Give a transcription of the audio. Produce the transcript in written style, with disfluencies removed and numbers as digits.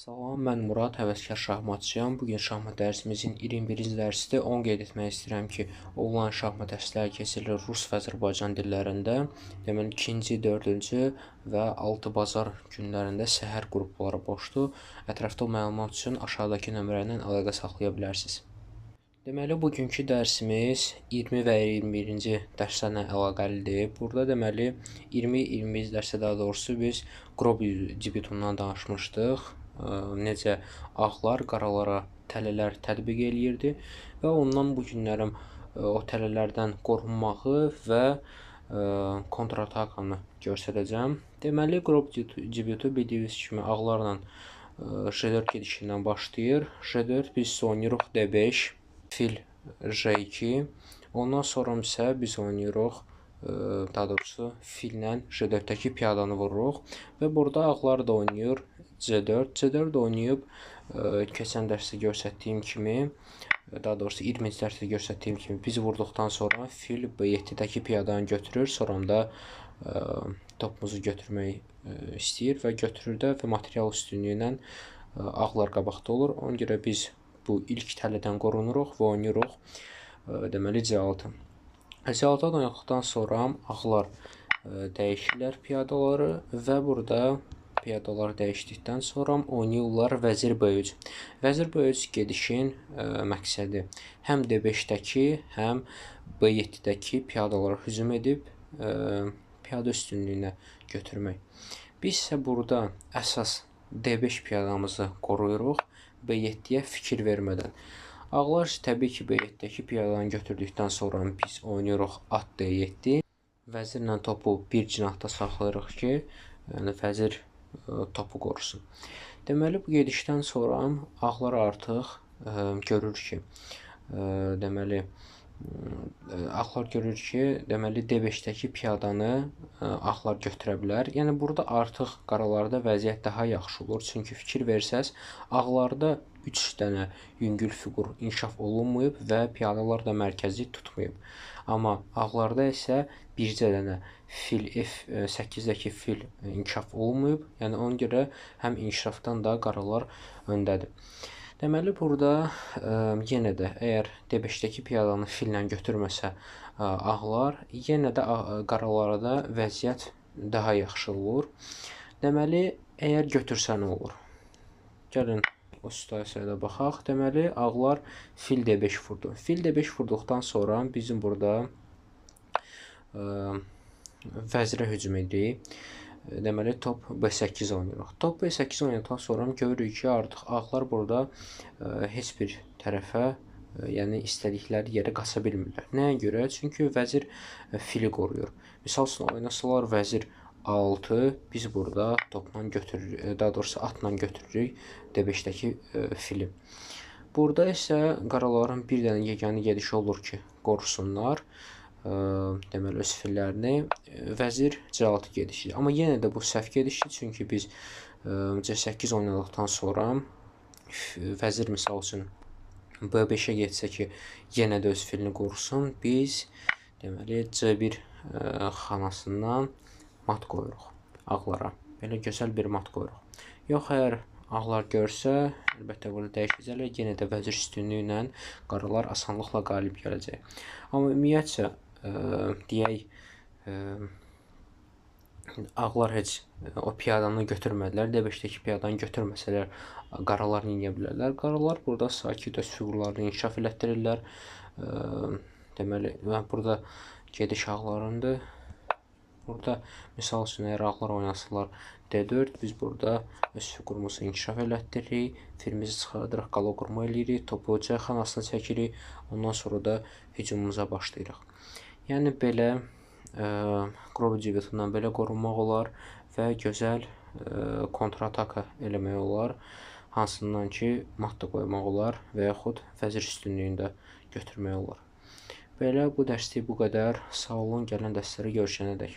Salam, mən Murad, həvəskar şahmatçıyam. Bugün şahmat dərsimizin 21-ci dərsidir. 10 qeyd etmək istəyirəm ki, onlayn şahmat dərsləri keçirilir Rus və Azərbaycan dillərində. Deməli, 2-ci, 4-cü və 6 bazar günlərində səhər qrupları boşdur. Ətraflı məlumat üçün aşağıdakı nömrə ilə əlaqə saxlaya bilərsiniz. Deməli, bugünkü dərsimiz 20 və 21-ci dərslərlə əlaqəlidir. Burada deməli 20-21-ci dərsdə daha doğrusu biz Qrob-Cibitundan danışmışdıq. Necə ağlar qaralara tələlər tətbiq eləyirdi və ondan bu günlərim o tələlərdən qorunmağı və kontratakanı göstərəcəm. Deməli, Qrob-Cibitu bildiyiniz kimi ağlarla J4 gedişindən başlayır. J4 biz oynayırıq D5, fil J2. Ondan sonra isə biz oynayırıq, daha doğrusu fillə J4-dəki piyadanı vururuq və burada ağlar da oynayır C4. C4 oynayıb keçən dərsdə göstərdiyim kimi, daha doğrusu 20-ci dərsdə göstərdiyim kimi biz vurduqdan sonra fil B7-dəki piyadanı götürür, sonra da topumuzu götürmək istəyir və götürür də və material üstünlüyü ilə ağlar qabaqda olur. Ona görə biz bu ilk tələdən qorunuruq və oynayırıq deməli C6. C6 oynadıqdan sonra ağlar dəyişirlər piyadaları və burada piyadalar dəyişdikdən sonra oynayırlar vəzir B3. Vəzir B3 gedişin məqsədi həm D5-dəki, həm B7-dəki piyadalara hücum edib piyada üstünlüyünə götürmək. Biz isə burada əsas D5 piyadamızı qoruyuruq B7-yə fikir vermədən. Ağlar təbii ki, B7-dəki piyadanı götürdükdən sonra biz oynayırıq at D7. Vəzirlə topu bir cinahda saxlayırıq ki, yəni vəzir topu qorusun. Deməli, bu gedişdən sonra ağlar artıq görür ki, deməli D5-dəki piyadanı ağlar götürə bilər. Yəni burada artıq qaralarda vəziyyət daha yaxşı olur. Çünki fikir versəz, ağlarda 3 dənə yüngül fiqur inkişaf olunmayıb və piyadalar da mərkəzi tutmayıb. Amma ağlarda isə bircə dənə fil F8-dəki fil inkişaf olunmayıb. Yəni ona görə həm inkişafdan da qaralar öndədir. Deməli, burada yenə də əgər D5-dəki piyadanı fillə götürməsə ağlar, yenə də qaralarda vəziyyət daha yaxşı olur. Deməli, əgər götürsə nə olur? Gəlin o situasiyada baxaq. Deməli, ağlar fil D5 vurdu. Fil D5 vurduqdan sonra bizim burada vəzirə hücum edirik. Deməli, top B8 oynayırıq. Top B8 oynadıqdan sonra görürük ki, artıq ağlar burada heç bir tərəfə, yəni istədikləri yerə qaça bilmirlər. Nəyə görə? Çünki vəzir fili qoruyur. Misal üçün oynasalar vəzir A6, biz burada topla götürürük, daha doğrusu atla götürürük D5-dəki fili. Burada isə qaraların bir dənə yeganə gedişi olur ki, qorusunlar deməli öz fillərini, vəzir C6 gedişi. Amma yenə də bu səhv gedişi, çünki biz C8 oynadıqdan sonra vəzir misal üçün B5-ə getsə ki, yenə də öz filini qorusun, biz deməli C1 xanasından mat qoyuruq ağlara. Belə gözəl bir mat qoyuruq. Yox, əgər ağlar görsə, əlbəttə burada dəyişəcəklər, yenə də vəzir üstünlüyü ilə qaralar asanlıqla qalib gələcək. Amma ümumiyyətcə deyək, ağlar heç o piyadanı götürmədilər. D5-dəki piyadanı götürməsələr qaralar nə edə bilərlər? Qaralar burada sakit öz fiqurlarını inkişaf elətdirirlər. Deməli, burada gediş ağlarındır. Burada misal üçün əgər ağlar oynasalar D4, biz burada öz fiqurumuzu inkişaf elətdiririk, filimizi çıxardırıq, qala qurma eləyirik, topu C xanasına çəkirik, ondan sonra da hücumumuza başlayırıq. Yəni belə Qrob-Cibitundan belə qorunmaq olar və gözəl kontrataka eləmək olar, hansından ki, mat da qoymaq olar və yaxud vəzir üstünlüyündə götürmək olar. Belə bu dərslik bu qədər. Sağ olun, gələn dərslərə görüşənədək.